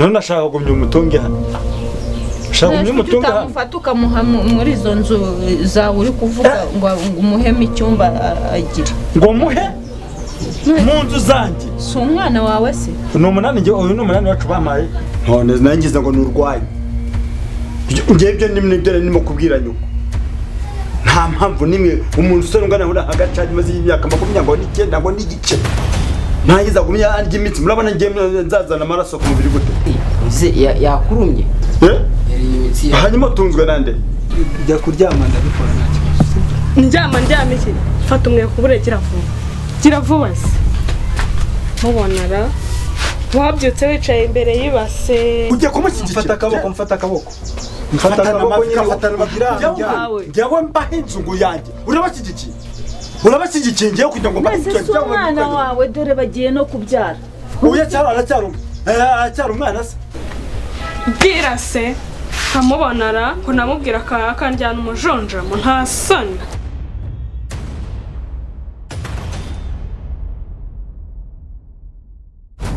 none ashaka gumya umutunge hano shaka gumya umutunge hano ufata ukamuha muri izo nzu zawe uri kuvuga ngo umuheme icyumba agire ngo muhe mu nzu zanjye si umwana wawe se ni umunani nge uyu ni umunani wacu bamaye none nangize ngo nurwaye ngebyo nimwe nimo kubwira nyuko nta mpamvu nimwe umuntu usore ungana hura hagaca maze imyaka 29 ngo n'igice ntagiza gumya arya imitsi murabona nge nzazana amaraso ku mubiri gute yakurumye hanyuma tunzwe nande njya kuryama ndabikora ndyama iki fata umwe kubure kiravuba se mubonara wabyutse wicaye imbere y'ibase ujye kumushyigikira mfata akaboko njyewe mbahe inzungu yanjye urabashyigikiye ngewe kugira ngo mbese si umwana wawe dore bagiye no kubyara uya aracyari umwana se bwira se nkamubonara ngo namubwira akanjyana umujonjamo nta soni